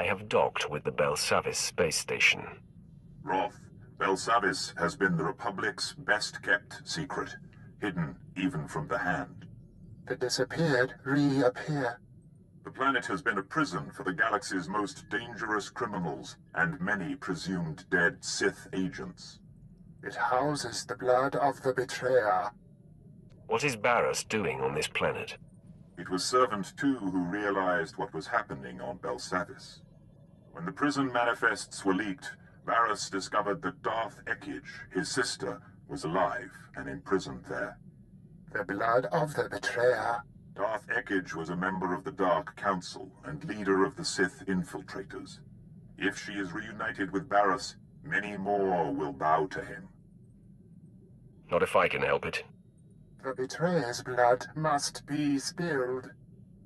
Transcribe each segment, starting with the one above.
have docked with the Belsavis space station. Hoth, Belsavis has been the Republic's best-kept secret, hidden even from the Hand. The disappeared reappear. The planet has been a prison for the galaxy's most dangerous criminals and many presumed dead Sith agents. It houses the blood of the betrayer. What is Barriss doing on this planet? It was Servant 2 who realized what was happening on Belsavis. When the prison manifests were leaked, Barriss discovered that Darth Ekage, his sister, was alive and imprisoned there. The blood of the betrayer. Darth Ekage was a member of the Dark Council and leader of the Sith infiltrators. If she is reunited with Barriss, many more will bow to him. Not if I can help it. The betrayer's blood must be spilled.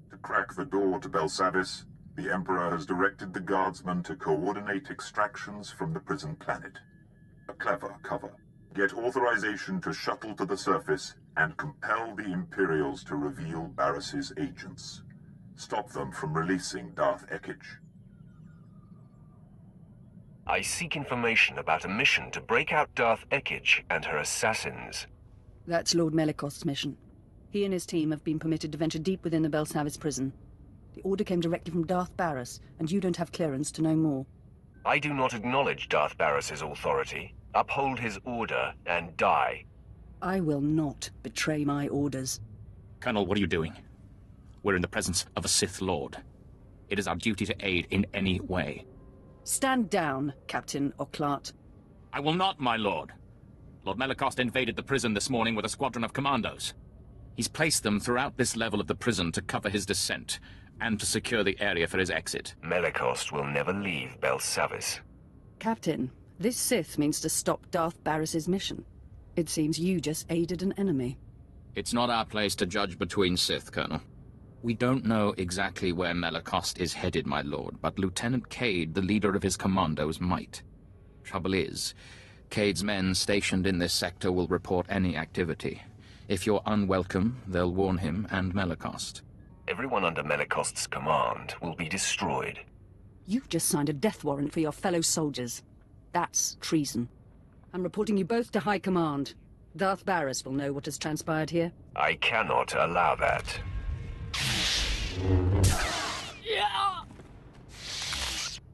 To crack the door to Belsavis, the Emperor has directed the Guardsmen to coordinate extractions from the prison planet. A clever cover. Get authorization to shuttle to the surface and compel the Imperials to reveal Barriss's agents. Stop them from releasing Darth Ekage. I seek information about a mission to break out Darth Ekage and her assassins. That's Lord Melikost's mission. He and his team have been permitted to venture deep within the Belsavis prison. The order came directly from Darth Barriss, and you don't have clearance to know more. I do not acknowledge Darth Barriss's authority, uphold his order, and die. I will not betray my orders. Colonel, what are you doing? We're in the presence of a Sith Lord. It is our duty to aid in any way. Stand down, Captain Oclart. I will not, my lord. Lord Melikost invaded the prison this morning with a squadron of commandos. He's placed them throughout this level of the prison to cover his descent, and to secure the area for his exit. Melikost will never leave Belsavis. Captain, this Sith means to stop Darth Barriss's mission. It seems you just aided an enemy. It's not our place to judge between Sith, Colonel. We don't know exactly where Melikost is headed, my lord, but Lieutenant Cade, the leader of his commandos, might. Trouble is, Cade's men stationed in this sector will report any activity. If you're unwelcome, they'll warn him and Melikost. Everyone under Melikost's command will be destroyed. You've just signed a death warrant for your fellow soldiers. That's treason. I'm reporting you both to High Command. Darth Barriss will know what has transpired here. I cannot allow that.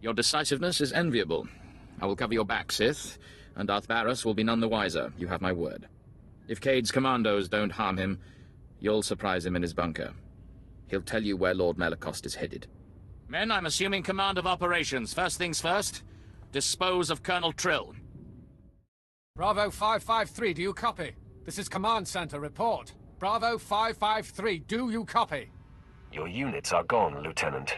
Your decisiveness is enviable. I will cover your back, Sith, and Darth Barriss will be none the wiser, you have my word. If Cade's commandos don't harm him, you'll surprise him in his bunker. He'll tell you where Lord Melikost is headed. Men, I'm assuming command of operations. First things first, dispose of Colonel Trill. Bravo 553, do you copy? This is Command Center, report. Bravo 553, do you copy? Your units are gone, Lieutenant.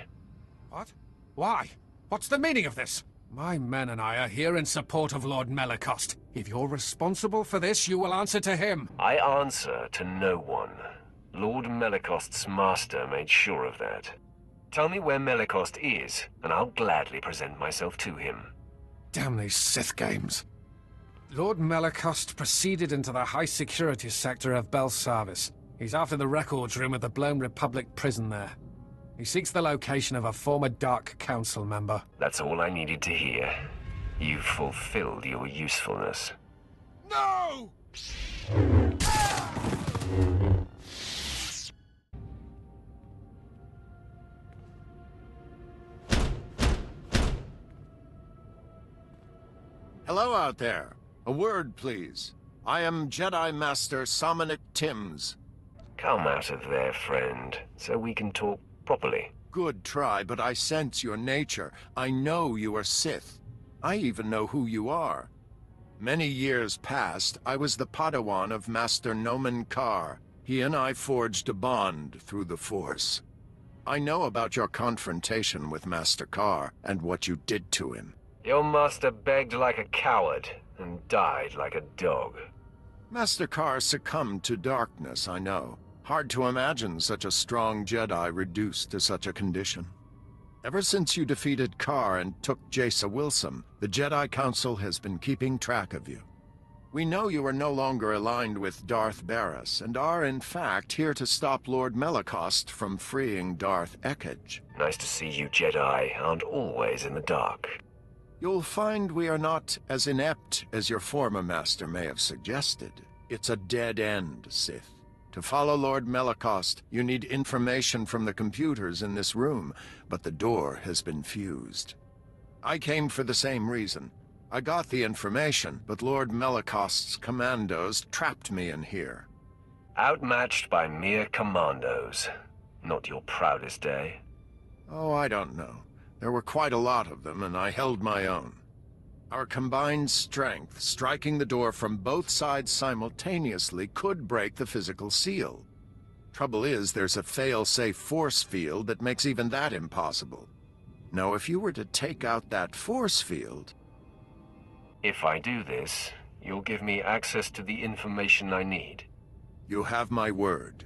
What? Why? What's the meaning of this? My men and I are here in support of Lord Melikost. If you're responsible for this, you will answer to him. I answer to no one. Lord Melikost's master made sure of that. Tell me where Melikost is, and I'll gladly present myself to him. Damn these Sith games. Lord Melikost proceeded into the high-security sector of Belsavis. He's after the records room of the blown Republic prison there. He seeks the location of a former Dark Council member. That's all I needed to hear. You've fulfilled your usefulness. No! Hello out there. A word, please. I am Jedi Master Sominic Timms. Come out of there, friend, so we can talk properly. Good try, but I sense your nature. I know you are Sith. I even know who you are. Many years past, I was the Padawan of Master Nomen Karr. He and I forged a bond through the Force. I know about your confrontation with Master Karr and what you did to him. Your master begged like a coward and died like a dog. Master Karr succumbed to darkness, I know. Hard to imagine such a strong Jedi reduced to such a condition. Ever since you defeated Karr and took Jace Wilson, the Jedi Council has been keeping track of you. We know you are no longer aligned with Darth Barris, and are in fact here to stop Lord Melicost from freeing Darth Ekage. Nice to see you Jedi aren't always in the dark. You'll find we are not as inept as your former master may have suggested. It's a dead end, Sith. To follow Lord Melicost, you need information from the computers in this room, but the door has been fused. I came for the same reason. I got the information, but Lord Melicost's commandos trapped me in here. Outmatched by mere commandos. Not your proudest day. Oh, I don't know. There were quite a lot of them, and I held my own. Our combined strength, striking the door from both sides simultaneously, could break the physical seal. Trouble is, there's a fail-safe force field that makes even that impossible. Now, if you were to take out that force field... If I do this, you'll give me access to the information I need. You have my word.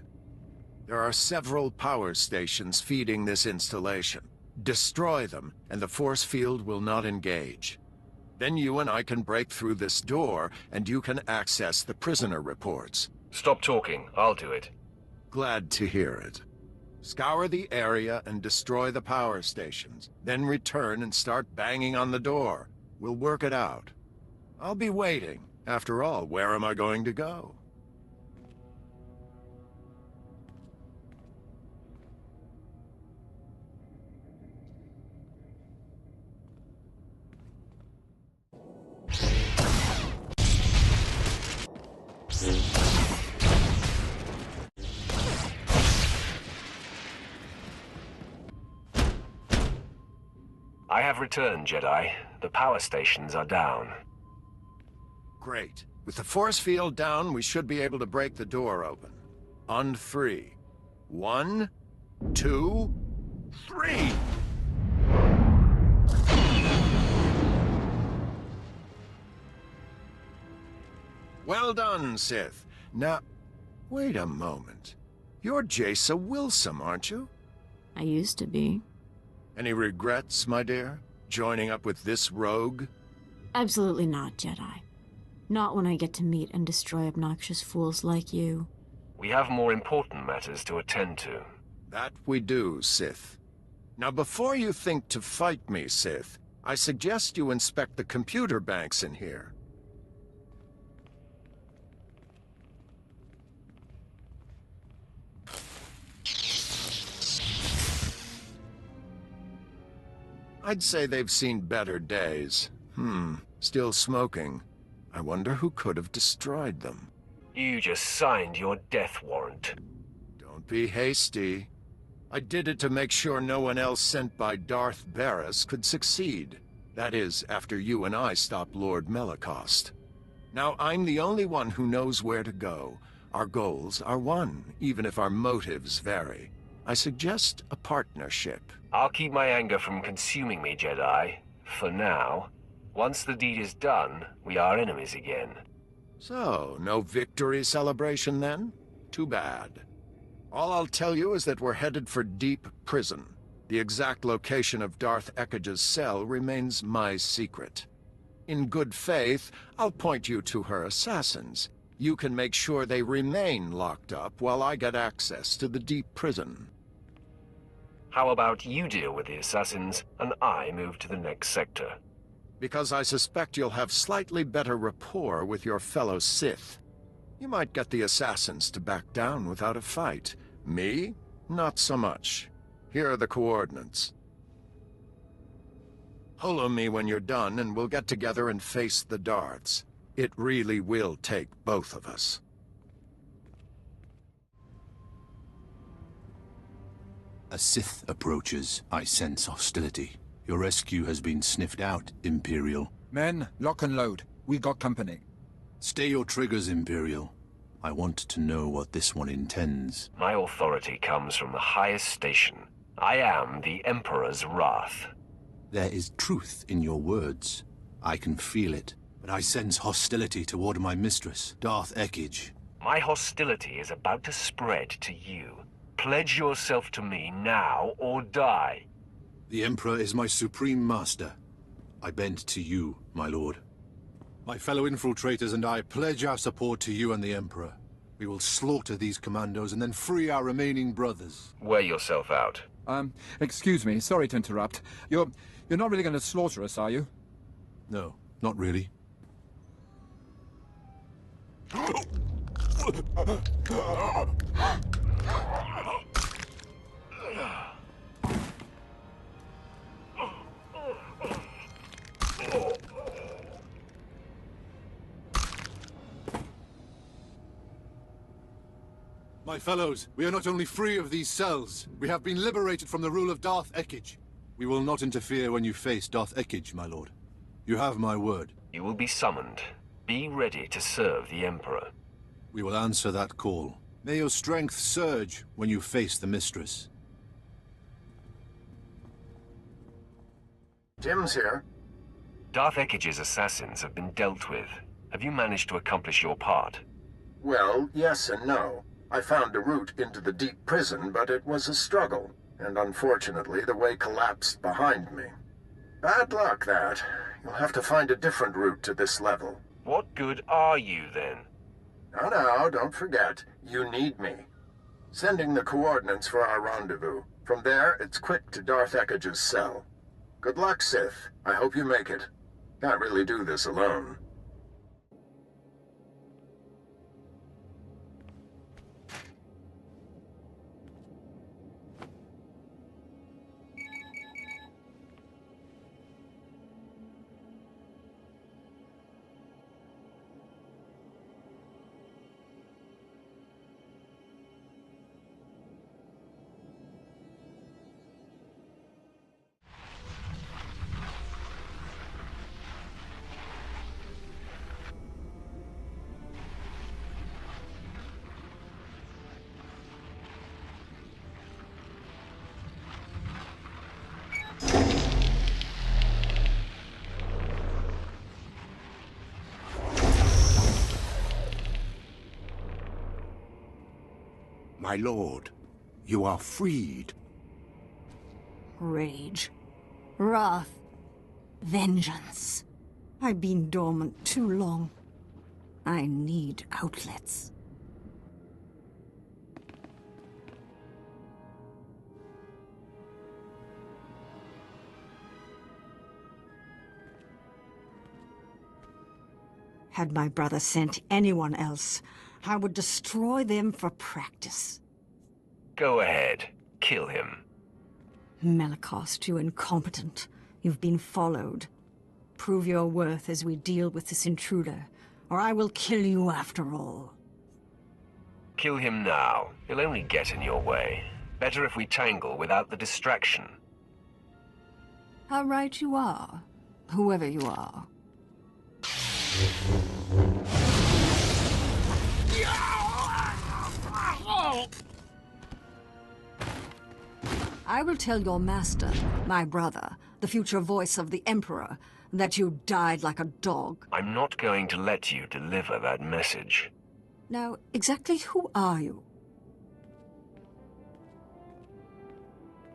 There are several power stations feeding this installation. Destroy them, and the force field will not engage. Then you and I can break through this door, and you can access the prisoner reports. Stop talking. I'll do it. Glad to hear it. Scour the area and destroy the power stations. Then return and start banging on the door. We'll work it out. I'll be waiting. After all, where am I going to go? I have returned, Jedi. The power stations are down. Great. With the force field down, we should be able to break the door open. On 3. 1, 2, 3! Well done, Sith. Now, wait a moment. You're Jace Wilson, aren't you? I used to be. Any regrets, my dear? Joining up with this rogue? Absolutely not, Jedi. Not when I get to meet and destroy obnoxious fools like you. We have more important matters to attend to. That we do, Sith. Now, before you think to fight me, Sith, I suggest you inspect the computer banks in here. I'd say they've seen better days. Still smoking. I wonder who could have destroyed them. You just signed your death warrant. Don't be hasty. I did it to make sure no one else sent by Darth Barris could succeed. That is, after you and I stopped Lord Melicost. Now, I'm the only one who knows where to go. Our goals are one, even if our motives vary. I suggest a partnership. I'll keep my anger from consuming me, Jedi. For now. Once the deed is done, we are enemies again. So, no victory celebration then? Too bad. All I'll tell you is that we're headed for Deep Prison. The exact location of Darth Ekage's cell remains my secret. In good faith, I'll point you to her assassins. You can make sure they remain locked up while I get access to the Deep Prison. How about you deal with the assassins, and I move to the next sector? Because I suspect you'll have slightly better rapport with your fellow Sith. You might get the assassins to back down without a fight. Me? Not so much. Here are the coordinates. Holo me when you're done, and we'll get together and face the Darths. It really will take both of us. As Sith approaches, I sense hostility. Your rescue has been sniffed out, Imperial. Men, lock and load. We got company. Stay your triggers, Imperial. I want to know what this one intends. My authority comes from the highest station. I am the Emperor's wrath. There is truth in your words. I can feel it. But I sense hostility toward my mistress, Darth Ekage. My hostility is about to spread to you. Pledge yourself to me now or die. The Emperor is my supreme master. I bend to you, my lord. My fellow infiltrators and I pledge our support to you and the Emperor. We will slaughter these commandos and then free our remaining brothers. Wear yourself out. Excuse me, sorry to interrupt. You're not really going to slaughter us, are you? No, not really. My fellows, we are not only free of these cells, we have been liberated from the rule of Darth Ekij. We will not interfere when you face Darth Ekij, my lord. You have my word. You will be summoned. Be ready to serve the Emperor. We will answer that call. May your strength surge when you face the Mistress. Jim's here. Darth Ekij's assassins have been dealt with. Have you managed to accomplish your part? Well, yes and no. I found a route into the deep prison, but it was a struggle, and unfortunately the way collapsed behind me. Bad luck, that. You'll have to find a different route to this level. What good are you, then? No, don't forget. You need me. Sending the coordinates for our rendezvous. From there, it's quick to Darth Ekij's cell. Good luck, Sith. I hope you make it. Can't really do this alone. My lord, you are freed. Rage. Wrath. Vengeance. I've been dormant too long. I need outlets. Had my brother sent anyone else, I would destroy them for practice. Go ahead. Kill him. Malakost, you incompetent. You've been followed. Prove your worth as we deal with this intruder, or I will kill you after all. Kill him now. He'll only get in your way. Better if we tangle without the distraction. How right you are, whoever you are. I will tell your master, my brother, the future voice of the Emperor, that you died like a dog. I'm not going to let you deliver that message. Now, exactly who are you?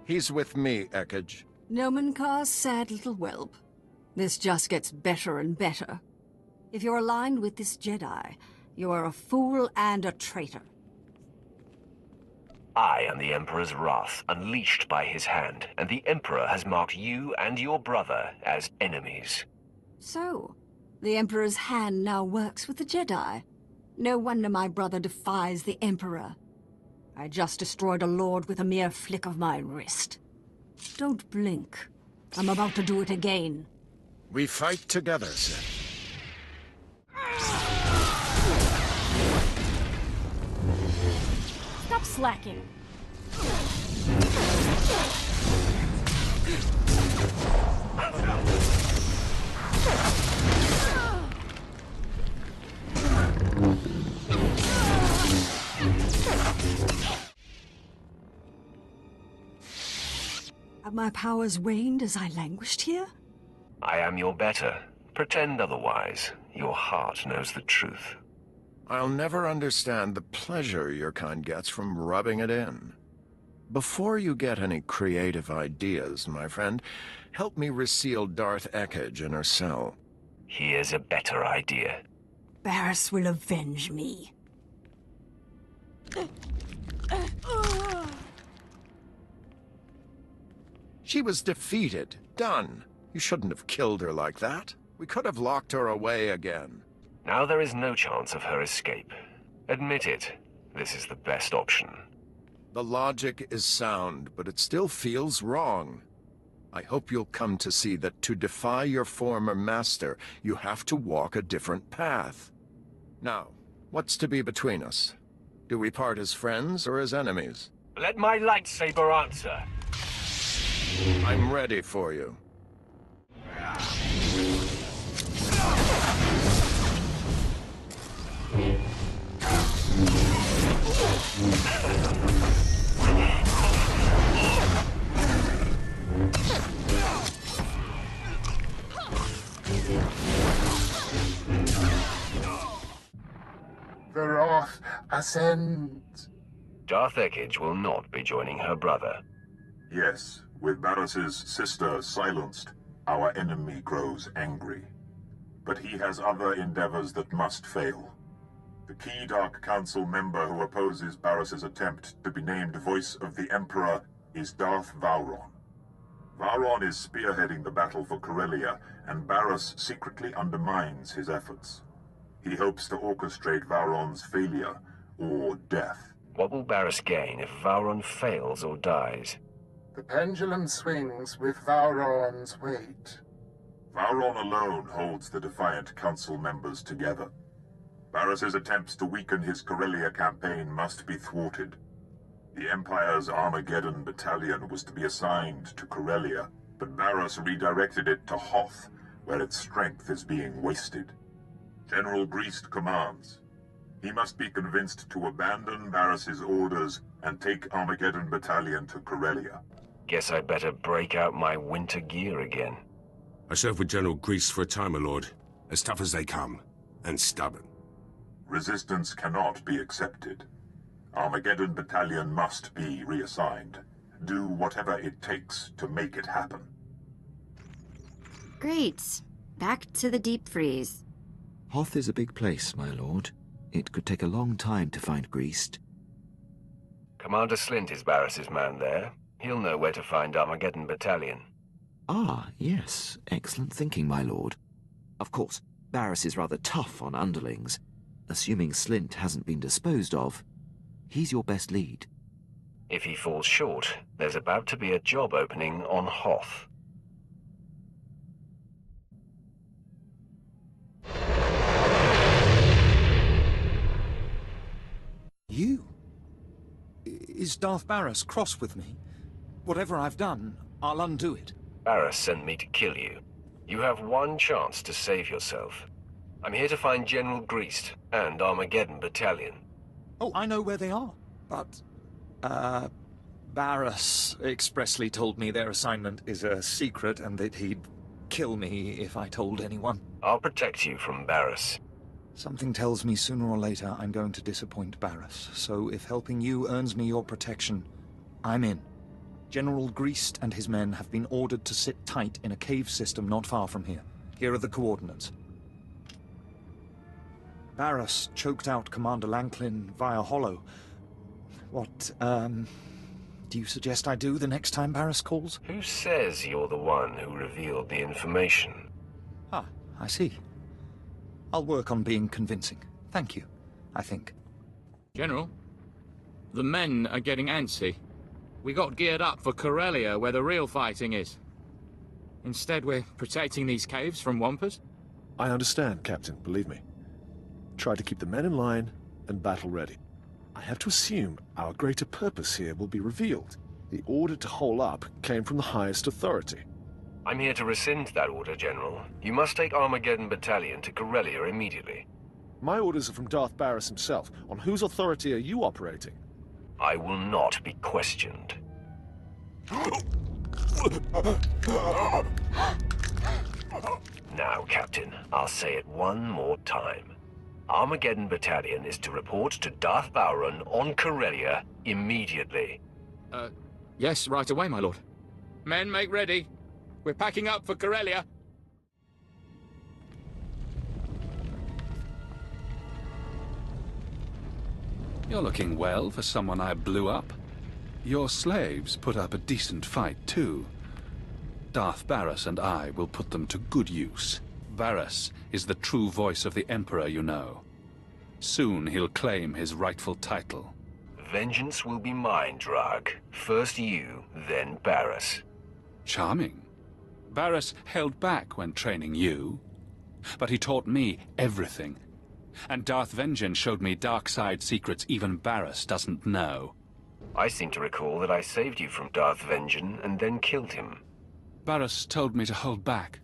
He's with me, Ekij. Nomenkar's sad little whelp. This just gets better and better. If you're aligned with this Jedi, you are a fool and a traitor. I am the Emperor's wrath, unleashed by his hand, and the Emperor has marked you and your brother as enemies. So, the Emperor's hand now works with the Jedi. No wonder my brother defies the Emperor. I just destroyed a lord with a mere flick of my wrist. Don't blink. I'm about to do it again. We fight together, Sith. Stop slacking. Have my powers waned as I languished here? I am your better. Pretend otherwise. Your heart knows the truth. I'll never understand the pleasure your kind gets from rubbing it in. Before you get any creative ideas, my friend, help me reseal Darth Ekij in her cell. Here's a better idea. Barris will avenge me. She was defeated. Done. You shouldn't have killed her like that. We could have locked her away again. Now there is no chance of her escape. Admit it. This is the best option. The logic is sound, but it still feels wrong. I hope you'll come to see that to defy your former master, you have to walk a different path. Now, what's to be between us? Do we part as friends or as enemies? Let my lightsaber answer. I'm ready for you. The Hoth ascends. Darth Ekage will not be joining her brother. Yes, with Barris's sister silenced, our enemy grows angry. But he has other endeavors that must fail. The key Dark Council member who opposes Barris's attempt to be named Voice of the Emperor is Darth Vowron. Vowron is spearheading the battle for Corellia, and Barris secretly undermines his efforts. He hopes to orchestrate Vowron's failure, or death. What will Barris gain if Vowron fails or dies? The pendulum swings with Vowron's weight. Vowron alone holds the defiant council members together. Barris's attempts to weaken his Corellia campaign must be thwarted. The Empire's Armageddon battalion was to be assigned to Corellia, but Barris redirected it to Hoth, where its strength is being wasted. General Greast commands. He must be convinced to abandon Barris's orders and take Armageddon battalion to Corellia. Guess I better break out my winter gear again. I served with General Grease for a time, my lord. As tough as they come, and stubborn. Resistance cannot be accepted. Armageddon battalion must be reassigned. Do whatever it takes to make it happen. Great. Back to the deep freeze. Hoth is a big place, my lord. It could take a long time to find Greased. Commander Slint is Barris's man there. He'll know where to find Armageddon battalion. Ah, yes. Excellent thinking, my lord. Of course, Barris is rather tough on underlings. Assuming Slint hasn't been disposed of, he's your best lead. If he falls short, there's about to be a job opening on Hoth. You? Is Darth Barris cross with me? Whatever I've done, I'll undo it. Barris sent me to kill you. You have one chance to save yourself. I'm here to find General Greast and Armageddon battalion. Oh, I know where they are. But, Barris expressly told me their assignment is a secret and that he'd kill me if I told anyone. I'll protect you from Barris. Something tells me sooner or later I'm going to disappoint Barris, so if helping you earns me your protection, I'm in. General Greast and his men have been ordered to sit tight in a cave system not far from here. Here are the coordinates. Barris choked out Commander Lanklin via hollow. What, do you suggest I do the next time Barris calls? Who says you're the one who revealed the information? Ah, I see. I'll work on being convincing. Thank you, I think. General, the men are getting antsy. We got geared up for Corellia, where the real fighting is. Instead, we're protecting these caves from Wampus. I understand, Captain, believe me. Try to keep the men in line and battle ready. I have to assume our greater purpose here will be revealed. The order to hole up came from the highest authority. I'm here to rescind that order, General. You must take Armageddon battalion to Corellia immediately. My orders are from Darth Barris himself. On whose authority are you operating? I will not be questioned. Now, Captain, I'll say it one more time. Armageddon battalion is to report to Darth Vowron on Corellia immediately. Yes, right away, my lord. Men, make ready. We're packing up for Corellia. You're looking well for someone I blew up. Your slaves put up a decent fight, too. Darth Barras and I will put them to good use. Barras is the true voice of the Emperor, you know. Soon he'll claim his rightful title. Vengeance will be mine, Drag. First you, then Barras. Charming. Barras held back when training you, but he taught me everything. And Darth Vengeance showed me dark side secrets even Barras doesn't know. I seem to recall that I saved you from Darth Vengeance and then killed him. Barras told me to hold back,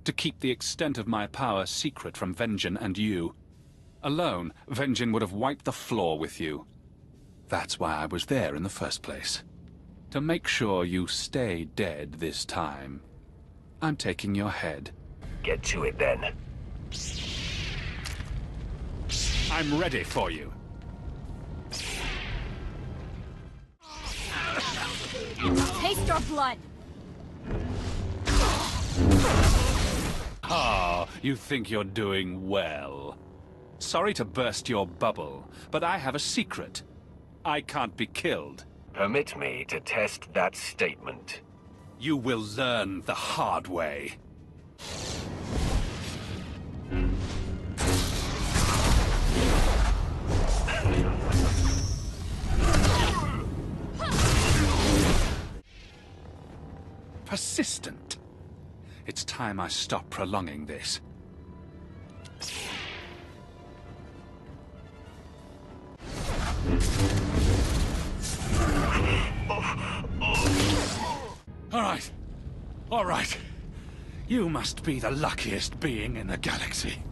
to keep the extent of my power secret from Vengeance and you. Alone, Vengeance would have wiped the floor with you. That's why I was there in the first place. To make sure you stay dead this time. I'm taking your head. Get to it, then. I'm ready for you. Taste your blood! Ah, you think you're doing well. Sorry to burst your bubble, but I have a secret. I can't be killed. Permit me to test that statement. You will learn the hard way. Persistent. It's time I stop prolonging this. All right. You must be the luckiest being in the galaxy.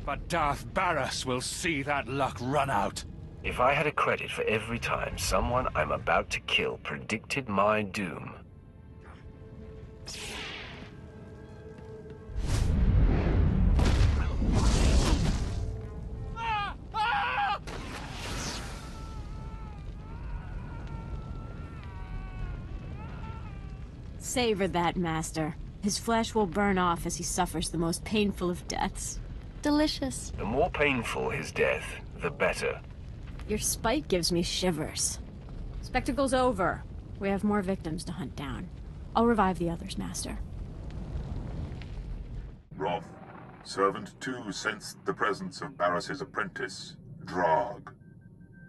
But Darth Barras will see that luck run out. If I had a credit for every time someone I'm about to kill predicted my doom. Savor that, Master. His flesh will burn off as he suffers the most painful of deaths. Delicious. The more painful his death, the better. Your spite gives me shivers. Spectacle's over. We have more victims to hunt down. I'll revive the others, Master. Roth, Servant 2 sensed the presence of Barras's apprentice, Drog.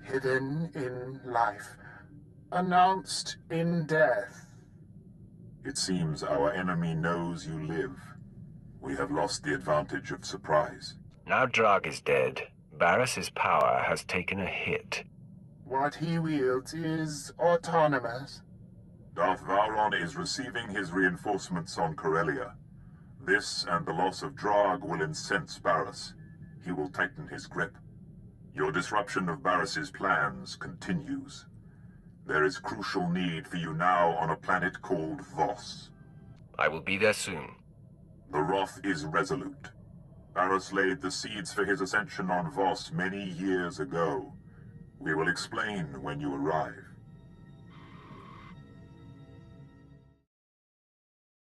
Hidden in life, announced in death. It seems our enemy knows you live. We have lost the advantage of surprise. Now Drog is dead, Barras's power has taken a hit. What he wields is autonomous. Darth Vowron is receiving his reinforcements on Corellia. This and the loss of Drog will incense Barras. He will tighten his grip. Your disruption of Barras's plans continues. There is crucial need for you now on a planet called Voss. I will be there soon. The Roth is resolute. Barras laid the seeds for his ascension on Voss many years ago. We will explain when you arrive.